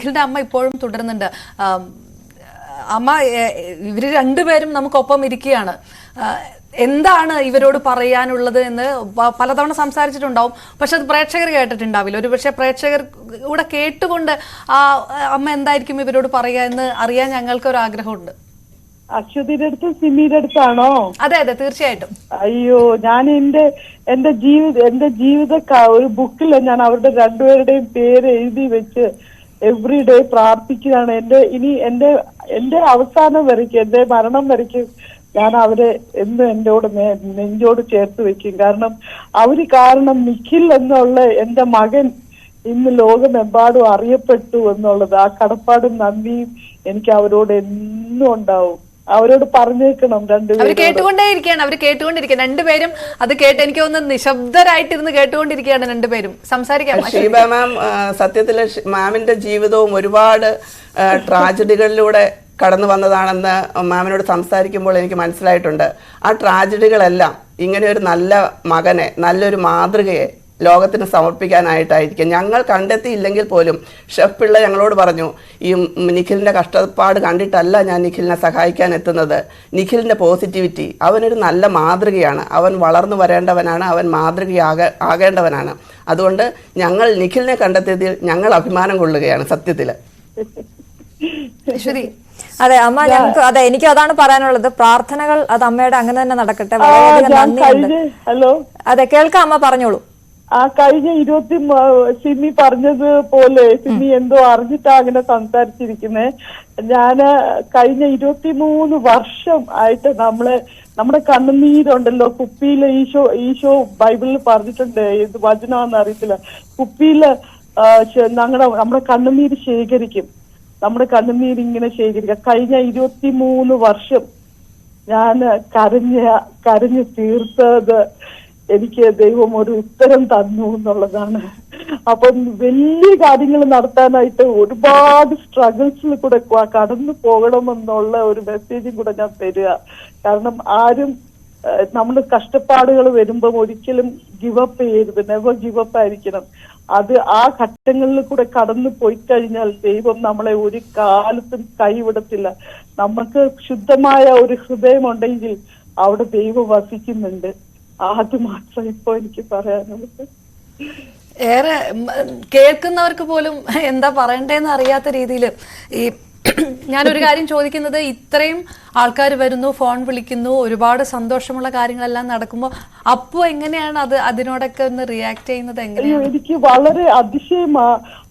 നിഖിലിന്റെ അമ്മ ഇപ്പോഴും തുടരുന്നുണ്ട്. അമ്മ, ഇവര് രണ്ടുപേരും നമുക്കൊപ്പം ഇരിക്കുകയാണ്. എന്താണ് ഇവരോട് പറയാനുള്ളത് എന്ന് പലതവണ സംസാരിച്ചിട്ടുണ്ടാവും. പക്ഷെ അത് പ്രേക്ഷകർ കേട്ടിട്ടുണ്ടാവില്ല. ഒരു പക്ഷെ പ്രേക്ഷകർ കൂടെ കേട്ടുകൊണ്ട് ആ അമ്മ എന്തായിരിക്കും ഇവരോട് പറയുക എന്ന് അറിയാൻ ഞങ്ങൾക്ക് ഒരു ആഗ്രഹമുണ്ട്. അശ്വതിയുടെ അടുത്ത് സിമിയുടെ അടുത്താണോ? അതെ അതെ, തീർച്ചയായിട്ടും. അയ്യോ, ഞാൻ എന്റെ ജീവിത ഒരു ബുക്കിൽ ഞാൻ അവരുടെ രണ്ടുപേരുടെയും പേര് എഴുതി വെച്ച് എവറി ഡേ പ്രാർത്ഥിക്കുകയാണ്. എന്റെ അവസാനം വരയ്ക്കും, എന്റെ മരണം വരയ്ക്കും ഞാൻ അവരെ എന്നും എന്നോട് നെഞ്ചോട് ചേർത്ത് വെക്കും. കാരണം അവര് കാരണം നിഖിൽ എന്നുള്ള എന്റെ മകൻ ഇന്ന് ലോകമെമ്പാടും അറിയപ്പെട്ടു എന്നുള്ളത്, ആ കടപ്പാടും നന്ദിയും എനിക്ക് അവരോട് എന്നും ഉണ്ടാവും. അവരോട് പറഞ്ഞേക്കണം. രണ്ടുപേരും കേട്ടുകൊണ്ടിരിക്കുകയാണ് രണ്ടുപേരും. അത് കേട്ട് എനിക്ക് തോന്നുന്നു നിശബ്ദരായിട്ടിരുന്ന് കേട്ടുകൊണ്ടിരിക്കുകയാണ് രണ്ടുപേരും. സംസാരിക്കാം. ഷീബ മാം, സത്യത്തിൽ മാമിന്റെ ജീവിതവും ഒരുപാട് ട്രാജഡികളിലൂടെ കടന്നു വന്നതാണെന്ന് മാമിനോട് സംസാരിക്കുമ്പോൾ എനിക്ക് മനസ്സിലായിട്ടുണ്ട്. ആ ട്രാജഡികളെല്ലാം ഇങ്ങനെ ഒരു നല്ല മകനെ, നല്ലൊരു മാതൃകയെ ലോകത്തിന് സമർപ്പിക്കാനായിട്ടായിരിക്കും. ഞങ്ങൾ കണ്ടെത്തിയില്ലെങ്കിൽ പോലും ഷെഫ് പിള്ള ഞങ്ങളോട് പറഞ്ഞു, ഈ നിഖിലിൻ്റെ കഷ്ടപ്പാട് കണ്ടിട്ടല്ല ഞാൻ നിഖിലിനെ സഹായിക്കാൻ എത്തുന്നത്. നിഖിലിൻ്റെ പോസിറ്റിവിറ്റി, അവനൊരു നല്ല മാതൃകയാണ്, അവൻ വളർന്നു വരേണ്ടവനാണ്, അവൻ ആകേണ്ടവനാണ്. അതുകൊണ്ട് ഞങ്ങൾ നിഖിലിനെ കണ്ടെത്തിയതിൽ ഞങ്ങൾ അഭിമാനം കൊള്ളുകയാണ് സത്യത്തിൽ. അതെ അമ്മ, ഞങ്ങൾക്ക് അതെ, എനിക്ക് അതാണ് പറയാനുള്ളത്. പ്രാർത്ഥനകൾ അത് അമ്മയുടെ അങ്ങനെ തന്നെ നടക്കട്ടെ. വളരെയധികം നന്ദിയുണ്ട്. ഹലോ, അതെ കേൾക്കാം അമ്മ, പറഞ്ഞോളൂ. ആ കഴിഞ്ഞ സിമി പറഞ്ഞത് പോലെ സിമി എന്തോ അറിഞ്ഞിട്ടാ അങ്ങനെ സംസാരിച്ചിരിക്കുന്നേ. ഞാന് കഴിഞ്ഞ 23 വർഷം ആയിട്ട് നമ്മുടെ കണ്ണുനീരുണ്ടല്ലോ, കുപ്പിയില് ഈശോ ബൈബിളിൽ പറഞ്ഞിട്ടുണ്ട്, ഇത് വചനമാണെന്ന് അറിയത്തില്ല, കുപ്പിയില് നമ്മുടെ കണ്ണുനീര് ശേഖരിക്കും. നമ്മുടെ കണ്ണുനീര് ഇങ്ങനെ ശേഖരിക്കുക. കഴിഞ്ഞ 23 വർഷം ഞാൻ കരഞ്ഞ് തീർത്തത് എനിക്ക് ദൈവം ഒരു ഉത്തരം തന്നു എന്നുള്ളതാണ്. അപ്പം വലിയ കാര്യങ്ങൾ നടത്താനായിട്ട് ഒരുപാട് സ്ട്രഗിൾസിൽ കൂടെ കടന്നു പോകണമെന്നുള്ള ഒരു മെസ്സേജും കൂടെ ഞാൻ തരിക. കാരണം ആരും നമ്മുടെ കഷ്ടപ്പാടുകൾ വരുമ്പം ഒരിക്കലും ഗിവപ്പ് ചെയ്യരുത്, നെവർ ഗിവപ്പ് ആയിരിക്കണം. അത് ആ ഘട്ടങ്ങളിൽ കൂടെ കടന്നു പോയി കഴിഞ്ഞാൽ ദൈവം നമ്മളെ ഒരു കാലത്തും കൈവിടത്തില്ല. നമുക്ക് ശുദ്ധമായ ഒരു ഹൃദയമുണ്ടെങ്കിൽ അവിടെ ദൈവം വസിക്കുന്നുണ്ട്. അത് മാത്രം ഇപ്പൊ എനിക്ക് പറയാനുള്ളത്. ഏറെ കേൾക്കുന്നവർക്ക് പോലും എന്താ പറയണ്ടേന്ന് അറിയാത്ത രീതിയിൽ ഈ ഞാനൊരു കാര്യം ചോദിക്കുന്നത്, ഇത്രയും ആൾക്കാർ വരുന്നു, ഫോൺ വിളിക്കുന്നു, ഒരുപാട് സന്തോഷമുള്ള കാര്യങ്ങളെല്ലാം നടക്കുമ്പോൾ അപ്പു എങ്ങനെയാണ് അതിനോടൊക്കെ ഒന്ന് റിയാക്ട് ചെയ്യുന്നത്? എങ്ങനെയാണ്? എനിക്ക് വളരെ അതിശയമാ.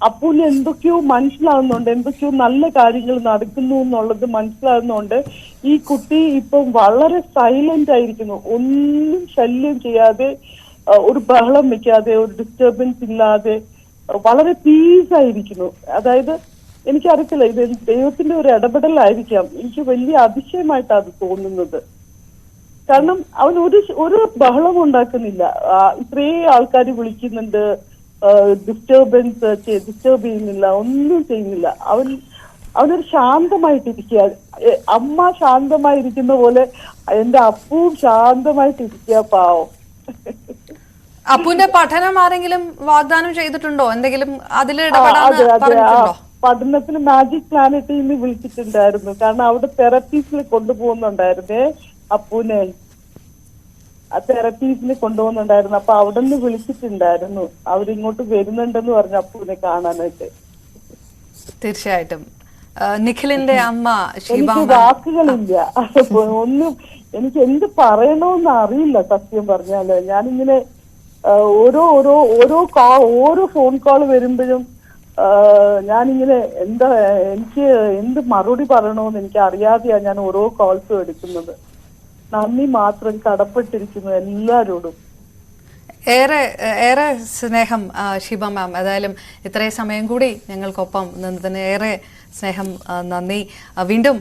അപ്പുവിന് എന്തൊക്കെയോ മനസ്സിലാവുന്നുണ്ട്, എന്തൊക്കെയോ നല്ല കാര്യങ്ങൾ നടക്കുന്നു എന്നുള്ളത് മനസ്സിലാവുന്നുണ്ട്. ഈ കുട്ടി ഇപ്പം വളരെ സൈലന്റ് ആയിരിക്കുന്നു, ഒന്നും ശല്യം ചെയ്യാതെ, ഒരു ബഹളം വെക്കാതെ, ഒരു ഡിസ്റ്റർബൻസ് ഇല്ലാതെ വളരെ പീസായിരിക്കുന്നു. അതായത് എനിക്കറിയത്തില്ല, ഇത് ദൈവത്തിന്റെ ഒരു ഇടപെടലായിരിക്കാം. എനിക്ക് വലിയ അതിശയമായിട്ടാണ് അത് തോന്നുന്നത്. കാരണം അവൻ ഒരു ബഹളം ഉണ്ടാക്കുന്നില്ല. ഇത്രയും ആൾക്കാർ വിളിക്കുന്നുണ്ട്, ഡിസ്റ്റർബ് ചെയ്യുന്നില്ല, ഒന്നും ചെയ്യുന്നില്ല. അവനൊരു ശാന്തമായിട്ടിരിക്കുക. അമ്മ ശാന്തമായിരിക്കുന്ന പോലെ എന്റെ അപ്പവും ശാന്തമായിട്ടിരിക്കുക. പാവം. അപ്പുവിന്റെ പഠനം ആരെങ്കിലും വാഗ്ദാനം ചെയ്തിട്ടുണ്ടോ? എന്തെങ്കിലും അതിൽ ഇടപെടാന്ന് പറഞ്ഞിട്ടുണ്ടോ? പഠനത്തിന് മാജിക് പ്ലാനറ്റിൽ നിന്ന് വിളിച്ചിട്ടുണ്ടായിരുന്നു. കാരണം അവിടെ തെറപ്പീസിൽ കൊണ്ടുപോകുന്നുണ്ടായിരുന്നേ അപ്പൂനെ, ആ തെറപ്പീസിൽ കൊണ്ടുപോകുന്നുണ്ടായിരുന്നു. അപ്പൊ അവിടെ നിന്ന് വിളിച്ചിട്ടുണ്ടായിരുന്നു, അവരിങ്ങോട്ട് വരുന്നുണ്ടെന്ന് പറഞ്ഞു അപ്പൂനെ കാണാനായിട്ട്. തീർച്ചയായിട്ടും നിഖിലിന്റെ അമ്മ എനിക്ക് വാക്കുകളില്ല, ഒന്നും എനിക്ക് എന്ത് പറയണോന്ന് അറിയില്ല സത്യം പറഞ്ഞാല്. ഞാനിങ്ങനെ ഓരോ ഫോൺ കോൾ വരുമ്പോഴും ഞാനിങ്ങനെ എനിക്ക് എന്ത് മറുപടി പറയണോന്ന് എനിക്ക് അറിയാതെയാ ഞാൻ ഓരോ കോൾസും എടുക്കുന്നത്. നന്ദി മാത്രം കടപ്പെട്ടിരിക്കുന്നു എല്ലാരോടും. ഏറെ സ്നേഹം ഷീബ മാം. ഏതായാലും ഇത്രയും സമയം കൂടി ഞങ്ങൾക്കൊപ്പം നിന്നതിന് ഏറെ സ്നേഹം, നന്ദി. വീണ്ടും